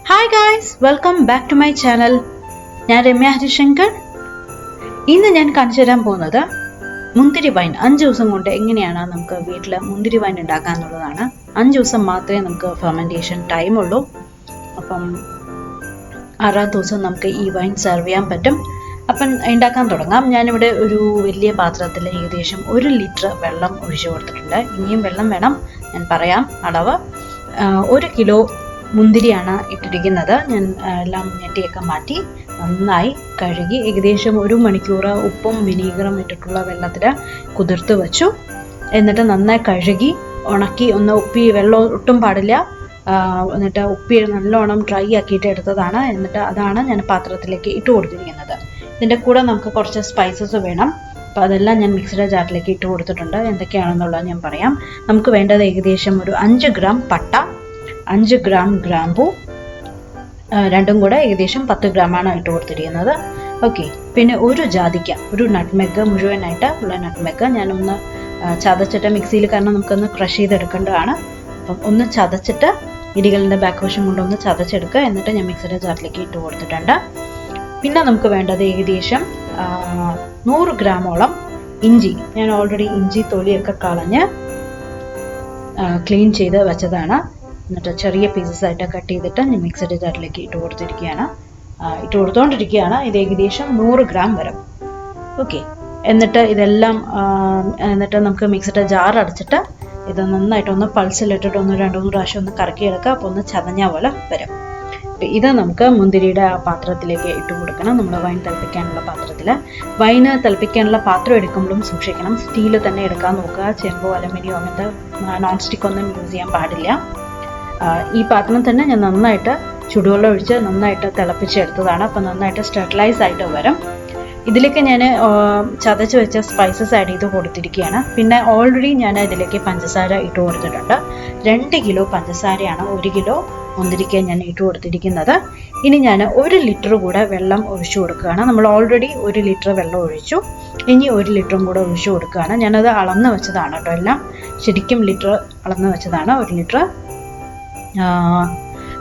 Hi guys, welcome back to my channel. ഞാൻ രമ്യ ഹരിശങ്കർ. ഇന്ന് ഞാൻ കാണിച്ചു തരാൻ പോകുന്നത് മുന്തിരി വൈൻ 5 ദിവസം കൊണ്ട് എങ്ങനെയാണ് നമുക്ക് വീട്ടിൽ മുന്തിരി വൈൻ ഉണ്ടാക്കുക എന്നുള്ളതാണ്. 5 ദിവസം മാത്രമേ നമുക്ക് ഫെർമെൻറ്റേഷൻ ടൈമുള്ളൂ. അപ്പം 6ാം ദിവസം നമുക്ക് ഈ വൈൻ സെർവ് ചെയ്യാൻ പറ്റും. അപ്പം ഉണ്ടാക്കാൻ തുടങ്ങാം. ഞാനിവിടെ ഒരു വലിയ പാത്രത്തിൽ ഏകദേശം 1 ലിറ്റർ വെള്ളം ഒഴിച്ചു കൊടുത്തിട്ടുണ്ട്. ഇനിയും വെള്ളം വേണം, ഞാൻ പറയാം അളവ്. 1 കിലോ മുന്തിരിയാണ് ഇട്ടിരിക്കുന്നത്. ഞാൻ എല്ലാം ഞെട്ടിയൊക്കെ മാറ്റി നന്നായി കഴുകി ഏകദേശം 1 മണിക്കൂർ ഉപ്പും വിനീഗറും ഇട്ടിട്ടുള്ള വെള്ളത്തിൽ കുതിർത്ത് വെച്ചു. എന്നിട്ട് നന്നായി കഴുകി ഉണക്കി ഉപ്പി, വെള്ളം ഒട്ടും പാടില്ല. എന്നിട്ട് ഉപ്പി നല്ലോണം ഡ്രൈ ആക്കിയിട്ട് എടുത്തതാണ്. എന്നിട്ട് അതാണ് ഞാൻ പാത്രത്തിലേക്ക് ഇട്ട് കൊടുത്തിരിക്കുന്നത്. ഇതിൻ്റെ കൂടെ നമുക്ക് കുറച്ച് സ്പൈസസ് വേണം. അപ്പോൾ അതെല്ലാം ഞാൻ മിക്സിയുടെ ജാറിലേക്ക് ഇട്ട് കൊടുത്തിട്ടുണ്ട്. എന്തൊക്കെയാണെന്നുള്ളത് ഞാൻ പറയാം. നമുക്ക് വേണ്ടത് ഏകദേശം ഒരു 5 ഗ്രാം പട്ട, 5 ഗ്രാം ഗ്രാമ്പൂ, രണ്ടും കൂടെ ഏകദേശം 10 ഗ്രാമാണ് ഇട്ട് കൊടുത്തിരിക്കുന്നത്. ഓക്കെ. പിന്നെ ഒരു ജാതിക്ക, ഒരു നട്ട്മെഗ്, മുഴുവനായിട്ട് ഉള്ള നട്ട്മെഗ് ഞാനൊന്ന് ചതച്ചിട്ട് മിക്സിയിൽ, കാരണം നമുക്കൊന്ന് ക്രഷ് ചെയ്തെടുക്കേണ്ടതാണ്. അപ്പം ഒന്ന് ചതച്ചിട്ട് ഇടികളുടെ ബാക്ക് വശം കൊണ്ടൊന്ന് ചതച്ചെടുക്കുക. എന്നിട്ട് ഞാൻ മിക്സിയുടെ ജാറിലേക്ക് ഇട്ട് കൊടുത്തിട്ടുണ്ട്. പിന്നെ നമുക്ക് വേണ്ടത് ഏകദേശം 100 ഗ്രാമോളം ഇഞ്ചി. ഞാൻ ഓൾറെഡി ഇഞ്ചി തൊലിയൊക്കെ കളഞ്ഞ് ക്ലീൻ ചെയ്ത് വെച്ചതാണ്. എന്നിട്ട് ചെറിയ പീസസ് ആയിട്ട് കട്ട് ചെയ്തിട്ട് ഞാൻ മിക്സിയുടെ ജാറിലേക്ക് ഇട്ട് കൊടുത്തുകൊണ്ടിരിക്കുകയാണ്. ഇത് ഏകദേശം 100 ഗ്രാം വരും. ഓക്കെ. എന്നിട്ട് ഇതെല്ലാം എന്നിട്ട് നമുക്ക് മിക്സിയുടെ ജാർ അടച്ചിട്ട് ഇത് നന്നായിട്ടൊന്ന് പൾസിലിട്ടിട്ട് 2-3 പ്രാവശ്യം ഒന്ന് കറക്കിയെടുക്കുക. അപ്പോൾ ഒന്ന് ചതഞ്ഞ പോലെ വരും. ഇത് നമുക്ക് മുന്തിരിയുടെ ആ പാത്രത്തിലേക്ക് ഇട്ട് കൊടുക്കണം. നമ്മൾ വൈൻ തിളപ്പിക്കാനുള്ള പാത്രത്തിൽ. വൈന് തിളപ്പിക്കാനുള്ള പാത്രം എടുക്കുമ്പോഴും സൂക്ഷിക്കണം. സ്റ്റീൽ തന്നെ എടുക്കാൻ നോക്കുക. ചെമ്പോ അലുമിനിയോ അങ്ങനത്തെ നോൺ സ്റ്റിക്ക് ഒന്നും യൂസ് ചെയ്യാൻ പാടില്ല. ഈ പാത്രം തന്നെ ഞാൻ നന്നായിട്ട് ചുടുവെള്ളം ഒഴിച്ച് നന്നായിട്ട് തിളപ്പിച്ചെടുത്തതാണ്. അപ്പോൾ നന്നായിട്ട് സ്റ്റെറിലൈസ് ആയിട്ട് വരും. ഇതിലേക്ക് ഞാൻ ചതച്ച് വെച്ച സ്പൈസസ് ആഡ് ചെയ്ത് കൊടുത്തിരിക്കുകയാണ്. പിന്നെ ഓൾറെഡി ഞാൻ ഇതിലേക്ക് പഞ്ചസാര ഇട്ട് കൊടുത്തിട്ടുണ്ട്. 2 കിലോ പഞ്ചസാരയാണ് 1 കിലോ മുന്തിരിക്ക ഞാൻ ഇട്ട് കൊടുത്തിരിക്കുന്നത്. ഇനി ഞാൻ 1 ലിറ്റർ കൂടെ വെള്ളം ഒഴിച്ചു കൊടുക്കുകയാണ്. നമ്മൾ ഓൾറെഡി 1 ലിറ്റർ വെള്ളം ഒഴിച്ചു. ഇനി 1 ലിറ്ററും കൂടെ ഒഴിച്ചു കൊടുക്കുകയാണ്. ഞാനത് അളന്ന് വെച്ചതാണ് കേട്ടോ. എല്ലാം ശരിക്കും ലിറ്റർ അളന്ന് വെച്ചതാണ്. 1 ലിറ്റർ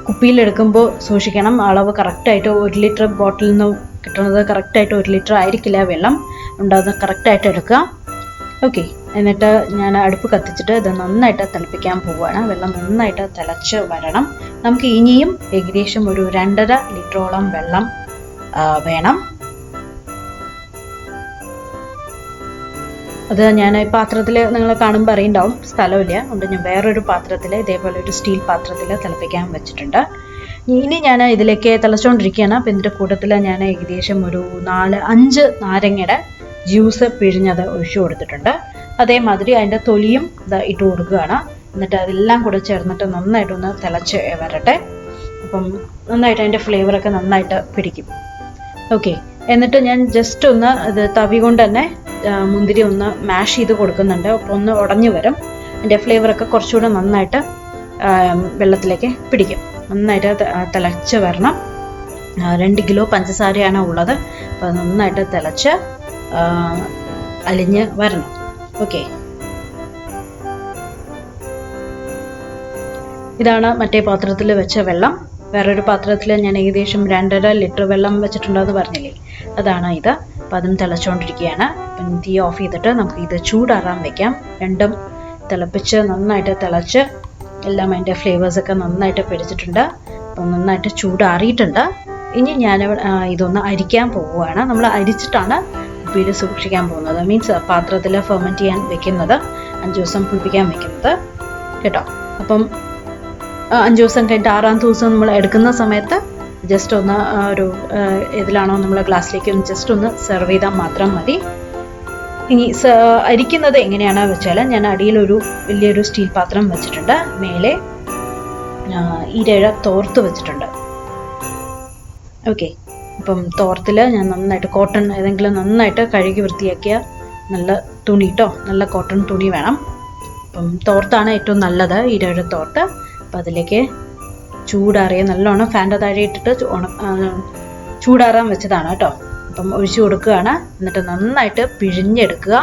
കുപ്പിയിലെടുക്കുമ്പോൾ സൂക്ഷിക്കണം. അളവ് കറക്റ്റായിട്ട് 1 ലിറ്റർ ബോട്ടിലിൽ നിന്ന് കിട്ടുന്നത് കറക്റ്റായിട്ട് 1 ലിറ്റർ ആയിരിക്കില്ല വെള്ളം ഉണ്ടാകുന്നത്. കറക്റ്റായിട്ട് എടുക്കുക. ഓക്കെ. എന്നിട്ട് ഞാൻ അടുപ്പ് കത്തിച്ചിട്ട് ഇത് നന്നായിട്ട് തിളപ്പിക്കാൻ പോവുകയാണ്. വെള്ളം നന്നായിട്ട് തിളച്ച് വരണം. നമുക്ക് ഇനിയും ഏകദേശം ഒരു 2.5 ലിറ്ററോളം വെള്ളം വേണം. അത് ഞാൻ ഈ പാത്രത്തിൽ നിങ്ങൾ കാണുമ്പോൾ അറിയുണ്ടാവും, സ്ഥലമില്ല. അതുകൊണ്ട് ഞാൻ വേറൊരു പാത്രത്തിൽ, ഇതേപോലെ ഒരു സ്റ്റീൽ പാത്രത്തിൽ തിളപ്പിക്കാൻ വെച്ചിട്ടുണ്ട്. ഇനി ഞാൻ ഇതിലേക്ക് തിളച്ചുകൊണ്ടിരിക്കുകയാണ്. അപ്പം ഇതിൻ്റെ കൂട്ടത്തിൽ ഞാൻ ഏകദേശം ഒരു 4-5 നാരങ്ങയുടെ ജ്യൂസ് പിഴിഞ്ഞത് ഒഴിച്ചു കൊടുത്തിട്ടുണ്ട്. അതേമാതിരി അതിൻ്റെ തൊലിയും ഇട്ട് കൊടുക്കുകയാണ്. എന്നിട്ട് അതെല്ലാം കൂടെ ചേർന്നിട്ട് നന്നായിട്ടൊന്ന് തിളച്ച് വരട്ടെ. അപ്പം നന്നായിട്ട് അതിൻ്റെ ഫ്ലേവറൊക്കെ നന്നായിട്ട് പിടിക്കും. ഓക്കെ. എന്നിട്ട് ഞാൻ ജസ്റ്റ് ഒന്ന് ഇത് തവി കൊണ്ട് തന്നെ മുന്തിരി ഒന്ന് മാഷ് ചെയ്ത് കൊടുക്കുന്നുണ്ട്. അപ്പോൾ ഒന്ന് ഉടഞ്ഞു വരും. അതിൻ്റെ ഫ്ലേവറൊക്കെ കുറച്ചുകൂടെ നന്നായിട്ട് വെള്ളത്തിലേക്ക് പിടിക്കും. നന്നായിട്ട് തിളച്ച് വരണം. 2 കിലോ പഞ്ചസാരയാണ് ഉള്ളത്. അപ്പോൾ നന്നായിട്ട് തിളച്ച് അലിഞ്ഞ് വരണം. ഓക്കെ. ഇതാണ് മറ്റേ പാത്രത്തിൽ വെച്ച വെള്ളം. വേറൊരു പാത്രത്തിൽ ഞാൻ ഏകദേശം 2.5 ലിറ്റർ വെള്ളം വെച്ചിട്ടുണ്ടെന്ന് പറഞ്ഞില്ലേ, അതാണ് ഇത്. അപ്പോൾ അതും തിളച്ചുകൊണ്ടിരിക്കുകയാണ്. അപ്പം തീ ഓഫ് ചെയ്തിട്ട് നമുക്ക് ഇത് ചൂടാറാൻ വയ്ക്കാം. രണ്ടും തിളപ്പിച്ച് നന്നായിട്ട് തിളച്ച് എല്ലാം അതിൻ്റെ ഫ്ലേവേഴ്സൊക്കെ നന്നായിട്ട് പിടിച്ചിട്ടുണ്ട്. അപ്പം നന്നായിട്ട് ചൂടാറിയിട്ടുണ്ട്. ഇനി ഞാൻ ഇതൊന്ന് അരിക്കാൻ പോവുകയാണ്. നമ്മൾ അരിച്ചിട്ടാണ് കുപ്പിയിൽ സൂക്ഷിക്കാൻ പോകുന്നത്. മീൻസ് പാത്രത്തിൽ ഫെർമെൻറ്റ് ചെയ്യാൻ വെക്കുന്നത്, 5 ദിവസം പുളിപ്പിക്കാൻ വെക്കുന്നത് കേട്ടോ. അപ്പം 5 ദിവസം കഴിഞ്ഞിട്ട് 6ാം ദിവസം നമ്മൾ എടുക്കുന്ന സമയത്ത് ജസ്റ്റ് ഒന്ന് ഒരു ഇതിലാണോ നമ്മൾ ഗ്ലാസ്സിലേക്ക് ഒന്ന് ജസ്റ്റ് ഒന്ന് സെർവ് ചെയ്താൽ മാത്രം മതി. ഇനി അരിക്കുന്നത് എങ്ങനെയാണെന്ന് വെച്ചാൽ, ഞാൻ അടിയിലൊരു വലിയൊരു സ്റ്റീൽ പാത്രം വെച്ചിട്ടുണ്ട്. മേലെ ഇഴ തോർത്ത് വെച്ചിട്ടുണ്ട്. ഓക്കെ. അപ്പം തോർത്തിൽ ഞാൻ നന്നായിട്ട് കോട്ടൺ ഏതെങ്കിലും നന്നായിട്ട് കഴുകി വൃത്തിയാക്കിയ നല്ല തുണി കേട്ടോ, നല്ല കോട്ടൺ തുണി വേണം. അപ്പം തോർത്താണ് ഏറ്റവും നല്ലത്, ഇഴ തോർത്ത്. അപ്പം അതിലേക്ക് ചൂടാറിയ നല്ലോണം ഫാൻ്റെ താഴെ ഇട്ടിട്ട് ചൂടാറാൻ വെച്ചതാണ് കേട്ടോ. അപ്പം ഒഴിച്ചു കൊടുക്കുകയാണ്. എന്നിട്ട് നന്നായിട്ട് പിഴിഞ്ഞെടുക്കുക.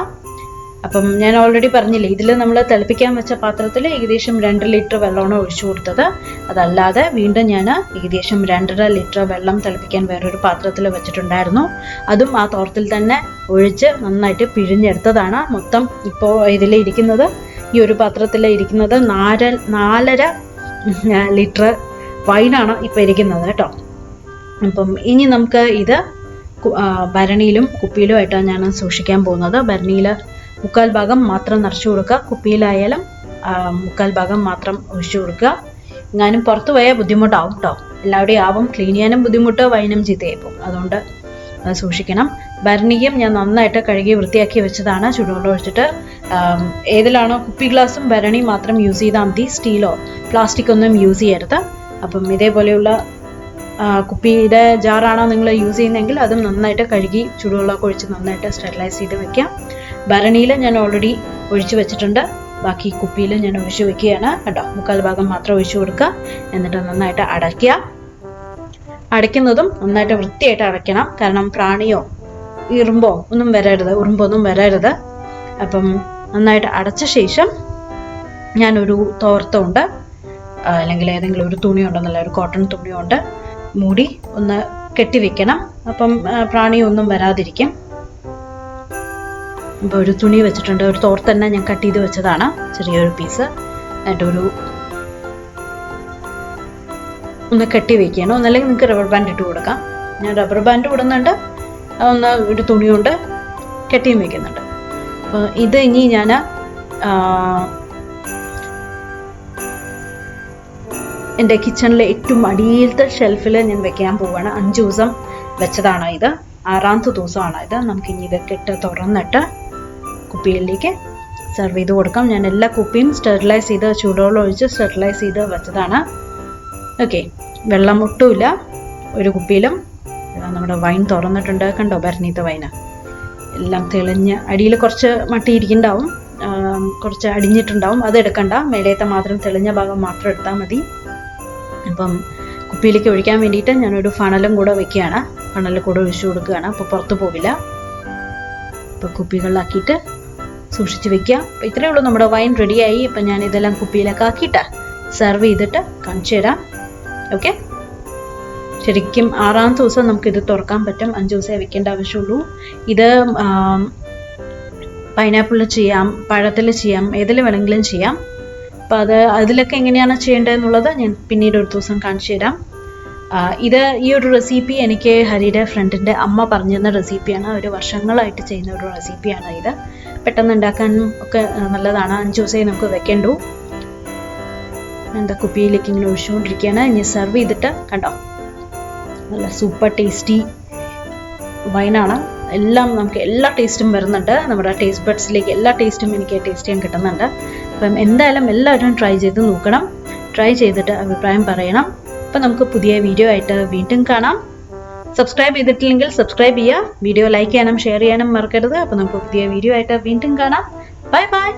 അപ്പം ഞാൻ ഓൾറെഡി പറഞ്ഞില്ലേ, ഇതിൽ നമ്മൾ തിളപ്പിക്കാൻ വെച്ച പാത്രത്തിൽ ഏകദേശം 2 ലിറ്റർ വെള്ളമാണ് ഒഴിച്ചു കൊടുത്തത്. അതല്ലാതെ വീണ്ടും ഞാൻ ഏകദേശം 2.5 ലിറ്റർ വെള്ളം തിളപ്പിക്കാൻ വേറൊരു പാത്രത്തിൽ വെച്ചിട്ടുണ്ടായിരുന്നു. അതും ആ തോർത്തിൽ തന്നെ ഒഴിച്ച് നന്നായിട്ട് പിഴിഞ്ഞെടുത്തതാണ്. മൊത്തം ഇപ്പോൾ ഇതിലിരിക്കുന്നത്, ഈ ഒരു പാത്രത്തിൽ ഇരിക്കുന്നത് 4.5 ലിറ്റർ വൈനാണ് ഇപ്പോൾ ഇരിക്കുന്നത് കേട്ടോ. അപ്പം ഇനി നമുക്ക് ഇത് ഭരണിയിലും കുപ്പിയിലുമായിട്ടാണ് ഞാൻ സൂക്ഷിക്കാൻ പോകുന്നത്. ഭരണിയിൽ 1/4 ഭാഗം മാത്രം നിറച്ചു കൊടുക്കുക, കുപ്പിയിലായാലും 1/4 ഭാഗം മാത്രം ഒഴിച്ചു കൊടുക്കുക. എങ്ങാനും പുറത്ത് പോയാൽ ബുദ്ധിമുട്ടാവും കേട്ടോ. എല്ലാവരുടെയും ആവും, ക്ലീൻ ചെയ്യാനും ബുദ്ധിമുട്ട്, വൈനും ചീത്തയായി പോകും. അതുകൊണ്ട് അത് സൂക്ഷിക്കണം. ഭരണിയും ഞാൻ നന്നായിട്ട് കഴുകി വൃത്തിയാക്കി വെച്ചതാണ്, ചൂടുവെള്ളം ഒഴിച്ചിട്ട്. ഏതിലാണോ കുപ്പി ഗ്ലാസും ഭരണിയും മാത്രം യൂസ് ചെയ്താൽ മതി, സ്റ്റീലോ പ്ലാസ്റ്റിക് ഒന്നും യൂസ് ചെയ്യരുത്. അപ്പം ഇതേപോലെയുള്ള കുപ്പിയുടെ ജാറാണോ നിങ്ങൾ യൂസ് ചെയ്യുന്നതെങ്കിൽ അതും നന്നായിട്ട് കഴുകി ചൂടുവെള്ളമൊക്കെ ഒഴിച്ച് നന്നായിട്ട് സ്റ്റെറിലൈസ് ചെയ്ത് വെക്കാം. ഭരണിയിൽ ഞാൻ ഓൾറെഡി ഒഴിച്ചു വെച്ചിട്ടുണ്ട്, ബാക്കി കുപ്പിയിൽ ഞാൻ ഒഴിച്ചു വെക്കുകയാണ് കേട്ടോ. 1/4 ഭാഗം മാത്രം ഒഴിച്ചു കൊടുക്കുക, എന്നിട്ട് നന്നായിട്ട് അടയ്ക്കുക. അടയ്ക്കുന്നതും നന്നായിട്ട് വൃത്തിയായിട്ട് അടയ്ക്കണം, കാരണം പ്രാണിയോ ഇറുമ്പോ ഒന്നും വരരുത്, ഉറുമ്പൊന്നും വരരുത്. അപ്പം നന്നായിട്ട് അടച്ച ശേഷം ഞാനൊരു തോർത്തുണ്ട്, അല്ലെങ്കിൽ ഏതെങ്കിലും ഒരു തുണിയുണ്ടോ, നല്ല ഒരു കോട്ടൺ തുണിയുണ്ട്, മൂടി ഒന്ന് കെട്ടിവെക്കണം. അപ്പം പ്രാണിയൊന്നും വരാതിരിക്കും. ഇപ്പോൾ ഒരു തുണി വെച്ചിട്ടുണ്ട്, ഒരു തോർത്ത് തന്നെ ഞാൻ കട്ട് ചെയ്ത് വെച്ചതാണ്, ചെറിയൊരു പീസ്. എന്നിട്ട് ഒന്ന് കെട്ടി വെക്കണം. ഒന്നല്ലെങ്കിൽ നിങ്ങൾക്ക് റബ്ബർ ബാൻഡ് ഇട്ട് കൊടുക്കാം. ഞാൻ റബ്ബർ ബാൻഡ് ഇടുന്നുണ്ട്, ഒരു തുണി കൊണ്ട് കെട്ടിയും വെക്കുന്നുണ്ട്. അപ്പോൾ ഇത് ഇനി ഞാൻ എൻ്റെ കിച്ചണിലെ ഏറ്റവും അടിയിലത്തെ ഷെൽഫിൽ ഞാൻ വെക്കാൻ പോവുകയാണ്. 5 ദിവസം വെച്ചതാണ് ഇത്, 6ാമത്തെ ദിവസമാണ് ഇത്. നമുക്കിനി ഇതൊക്കെ ഇട്ട് തുറന്നിട്ട് കുപ്പിയിലേക്ക് സെർവ് ചെയ്ത് കൊടുക്കാം. ഞാൻ എല്ലാ കുപ്പിയും സ്റ്റെറിലൈസ് ചെയ്ത് ചൂടുവെള്ളം ഒഴിച്ച് സ്റ്റെറിലൈസ് ചെയ്ത് വെച്ചതാണ്. ഓക്കെ, വെള്ളം ഒട്ടുമില്ല ഒരു കുപ്പിയിലും. നമ്മുടെ വൈൻ തുറന്നിട്ടുണ്ട്, കണ്ടോ, ഭരണീത്തെ വൈന് എല്ലാം തെളിഞ്ഞ്, അടിയിൽ കുറച്ച് മട്ടിയിരിക്കുന്നുണ്ടാവും, കുറച്ച് അടിഞ്ഞിട്ടുണ്ടാവും, അത് എടുക്കണ്ട, മേലേത്തെ മാത്രം തെളിഞ്ഞ ഭാഗം മാത്രം എടുത്താൽ മതി. അപ്പം കുപ്പിയിലേക്ക് ഒഴിക്കാൻ വേണ്ടിയിട്ട് ഞാനൊരു ഫണലും കൂടെ വെക്കുകയാണ്, ഫണൽ കൂടെ ഒഴിച്ചു കൊടുക്കുകയാണ്, അപ്പോൾ പുറത്ത് പോവില്ല. അപ്പോൾ കുപ്പികളിലാക്കിയിട്ട് സൂക്ഷിച്ച് വെക്കുക. അപ്പോൾ ഇത്രയേ ഉള്ളൂ, നമ്മുടെ വൈൻ റെഡിയായി. ഇപ്പം ഞാൻ ഇതെല്ലാം കുപ്പിയിലൊക്കെ ആക്കിയിട്ട് സെർവ് ചെയ്തിട്ട് കാണിച്ചു തരാം. ഓക്കെ, ശരിക്കും 6ാമത്തെ ദിവസം നമുക്കിത് തുറക്കാൻ പറ്റും, 5 ദിവസമേ വെക്കേണ്ട ആവശ്യമുള്ളൂ. ഇത് പൈനാപ്പിളിൽ ചെയ്യാം, പഴത്തിൽ ചെയ്യാം, ഏതിൽ വേണമെങ്കിലും ചെയ്യാം. അപ്പോൾ അതിലൊക്കെ എങ്ങനെയാണ് ചെയ്യേണ്ടതെന്നുള്ളത് ഞാൻ പിന്നീട് ഒരു ദിവസം കാണിച്ചു തരാം. ഈ ഒരു റെസിപ്പി എനിക്ക് ഹരിയുടെ ഫ്രണ്ടിൻ്റെ അമ്മ പറഞ്ഞു തന്ന റെസിപ്പിയാണ്. ഒരു വർഷങ്ങളായിട്ട് ചെയ്യുന്ന ഒരു റെസിപ്പിയാണ് ഇത്. പെട്ടെന്ന് ഉണ്ടാക്കാനും ഒക്കെ നല്ലതാണ്. 5 ദിവസമേ നമുക്ക് വെക്കേണ്ടൂ. എന്താ കുപ്പിയിലേക്ക് ഇങ്ങനെ ഒഴിച്ചുകൊണ്ടിരിക്കുകയാണ്. ഇനി സെർവ് ചെയ്തിട്ട് കണ്ടോ, നല്ല സൂപ്പർ ടേസ്റ്റി വൈനാണ്. എല്ലാം നമുക്ക് എല്ലാ ടേസ്റ്റും വരുന്നുണ്ട്, നമ്മുടെ ടേസ്റ്റ് ബഡ്സിലേക്ക് എല്ലാ ടേസ്റ്റും എനിക്ക് ടേസ്റ്റ് ചെയ്യാൻ കിട്ടുന്നുണ്ട്. അപ്പം എന്തായാലും എല്ലാവരും ട്രൈ ചെയ്ത് നോക്കണം, ട്രൈ ചെയ്തിട്ട് അഭിപ്രായം പറയണം. അപ്പം നമുക്ക് പുതിയ വീഡിയോ ആയിട്ട് വീണ്ടും കാണാം. സബ്സ്ക്രൈബ് ചെയ്തിട്ടില്ലെങ്കിൽ സബ്സ്ക്രൈബ് ചെയ്യുക, വീഡിയോ ലൈക്ക് ചെയ്യാനും ഷെയർ ചെയ്യാനും മറക്കരുത്. അപ്പം നമുക്ക് പുതിയ വീഡിയോ ആയിട്ട് വീണ്ടും കാണാം. Bye bye.